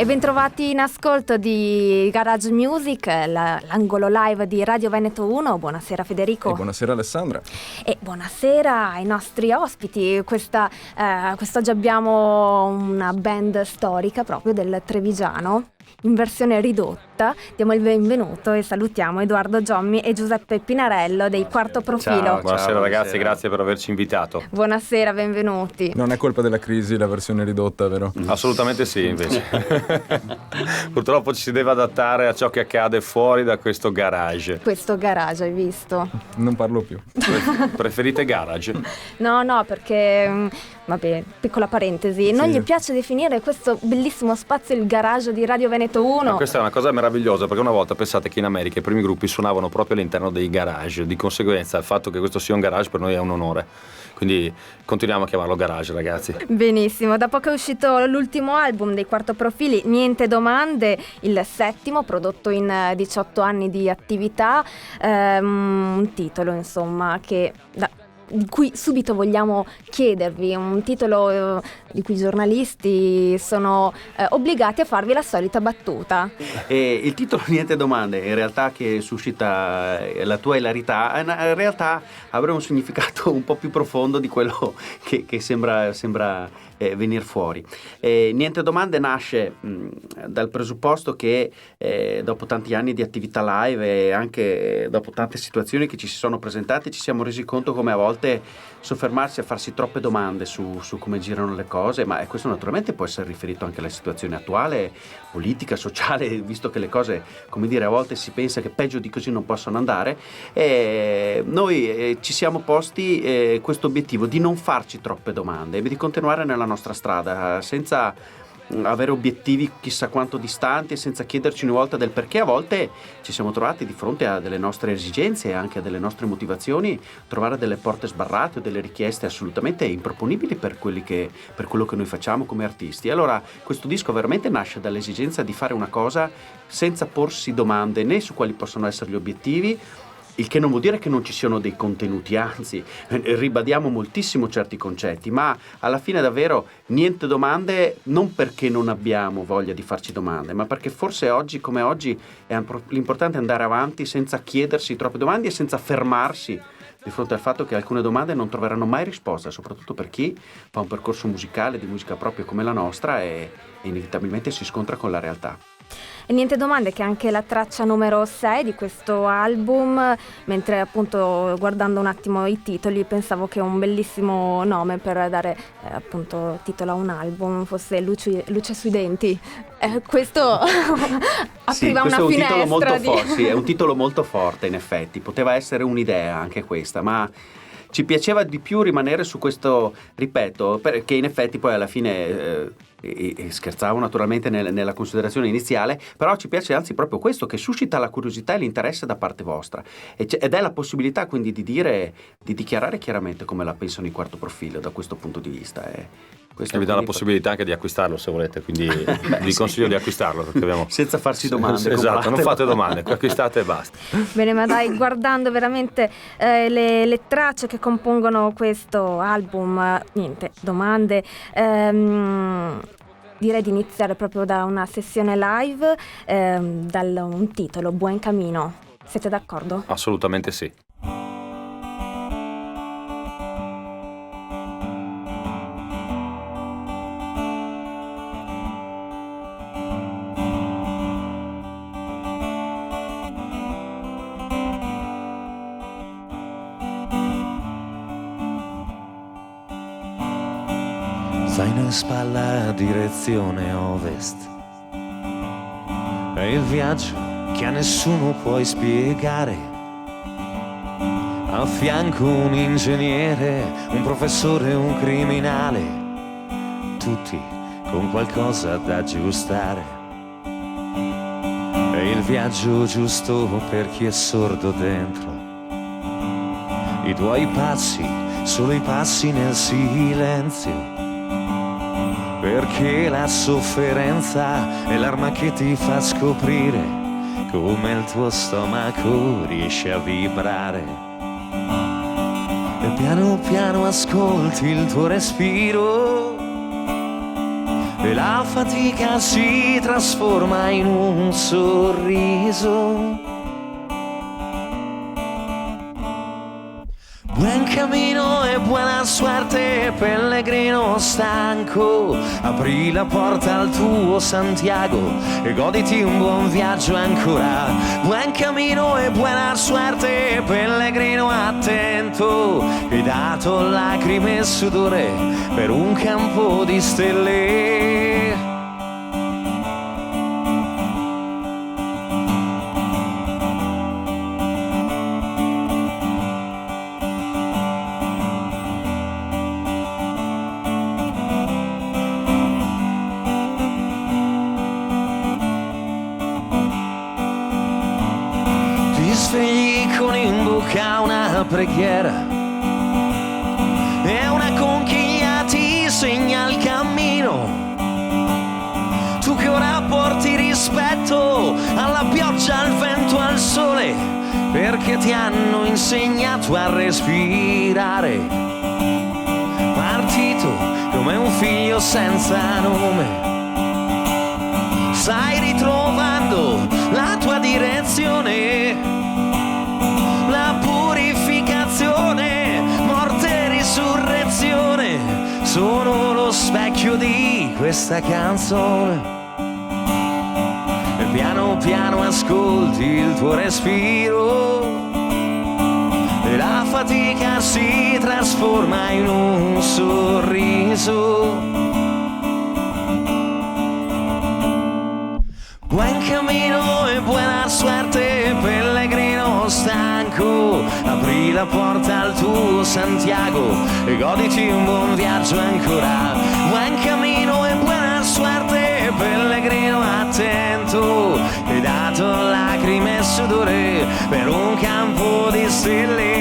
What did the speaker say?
E bentrovati in ascolto di Garage Music, l'angolo live di Radio Veneto 1. Buonasera Federico. E buonasera Alessandra. E buonasera ai nostri ospiti. Quest'oggi abbiamo una band storica proprio del Trevigiano, in versione ridotta. Diamo il benvenuto e salutiamo Edoardo Giommi e Giuseppe Pinarello dei Quarto Profilo. Ciao, buonasera ragazzi, grazie per averci invitato. Buonasera, benvenuti. Non è colpa della crisi la versione ridotta, vero? Assolutamente sì, invece. Purtroppo ci si deve adattare a ciò che accade fuori da questo garage. Questo garage, hai visto? Non parlo più. Preferite garage? No, perché vabbè, piccola parentesi, non gli piace definire questo bellissimo spazio il garage di Radio Veneto 1. Ma questa è una cosa meravigliosa, perché una volta pensate che in America i primi gruppi suonavano proprio all'interno dei garage, di conseguenza il fatto che questo sia un garage per noi è un onore. Quindi continuiamo a chiamarlo garage, ragazzi. Benissimo, da poco è uscito l'ultimo album dei Quarto Profili, Niente Domande, il settimo, prodotto in 18 anni di attività, un titolo insomma di cui subito vogliamo chiedervi, un titolo di cui i giornalisti sono obbligati a farvi la solita battuta. Il titolo Niente Domande, in realtà, che suscita la tua ilarità, in realtà avrebbe un significato un po' più profondo di quello che sembra venire fuori. Niente Domande nasce dal presupposto che dopo tanti anni di attività live e anche dopo tante situazioni che ci si sono presentate, ci siamo resi conto come a volte soffermarsi a farsi troppe domande su come girano le cose, ma questo naturalmente può essere riferito anche alla situazione attuale, politica, sociale, visto che le cose, come dire, a volte si pensa che peggio di così non possono andare. Noi ci siamo posti questo obiettivo di non farci troppe domande e di continuare nella nostra strada senza avere obiettivi chissà quanto distanti e senza chiederci una volta del perché. A volte ci siamo trovati di fronte a delle nostre esigenze e anche a delle nostre motivazioni, trovare delle porte sbarrate o delle richieste assolutamente improponibili per quello che noi facciamo come artisti. Allora questo disco veramente nasce dall'esigenza di fare una cosa senza porsi domande né su quali possono essere gli obiettivi, il che non vuol dire che non ci siano dei contenuti, anzi ribadiamo moltissimo certi concetti, ma alla fine davvero niente domande, non perché non abbiamo voglia di farci domande, ma perché forse oggi come oggi l'importante è andare avanti senza chiedersi troppe domande e senza fermarsi di fronte al fatto che alcune domande non troveranno mai risposta, soprattutto per chi fa un percorso musicale di musica propria come la nostra e inevitabilmente si scontra con la realtà. E Niente Domande, che è anche la traccia numero 6 di questo album, mentre appunto guardando un attimo i titoli pensavo che un bellissimo nome per dare appunto titolo a un album fosse Luce sui denti. Questo apriva una finestra. Sì, è un titolo molto forte, in effetti, poteva essere un'idea anche questa, ma ci piaceva di più rimanere su questo, ripeto, perché in effetti poi alla fine e scherzavo naturalmente nella considerazione iniziale, però ci piace anzi proprio questo, che suscita la curiosità e l'interesse da parte vostra ed è la possibilità quindi di dichiarare chiaramente come la pensano i Quarto Profilo da questo punto di vista. E vi dà la possibilità anche di acquistarlo se volete, quindi vi consiglio di acquistarlo perché abbiamo... senza farsi domande. Esatto, non fate domande, acquistate e basta. Bene, ma dai, guardando veramente le tracce che compongono questo album, Niente Domande, direi di iniziare proprio da una sessione live, un titolo, Buen Camino. Siete d'accordo? Assolutamente sì. Zaino in spalla, direzione ovest. È il viaggio che a nessuno puoi spiegare. A fianco un ingegnere, un professore, un criminale, tutti con qualcosa da aggiustare. È il viaggio giusto per chi è sordo dentro. I tuoi passi, solo i passi nel silenzio. Perché la sofferenza è l'arma che ti fa scoprire come il tuo stomaco riesce a vibrare. E piano piano ascolti il tuo respiro e la fatica si trasforma in un sorriso. Buen cammino e buona suerte, pellegrino stanco. Apri la porta al tuo Santiago e goditi un buon viaggio ancora. Buen cammino e buona suerte, pellegrino attento. Hai dato lacrime e sudore per un campo di stelle. Svegli con in bocca una preghiera e una conchiglia ti segna il cammino. Tu che ora porti rispetto alla pioggia, al vento, al sole, perché ti hanno insegnato a respirare. Partito come un figlio senza nome, stai ritrovando la tua direzione. La purificazione, morte e risurrezione sono lo specchio di questa canzone. E piano piano ascolti il tuo respiro e la fatica si trasforma in un sorriso. Buen cammino e buona suerte, pellegrino stanco. Apri la porta al tuo Santiago e goditi un buon viaggio ancora. Buen cammino e buona suerte, pellegrino attento. Hai dato lacrime e sudore per un campo di stelle.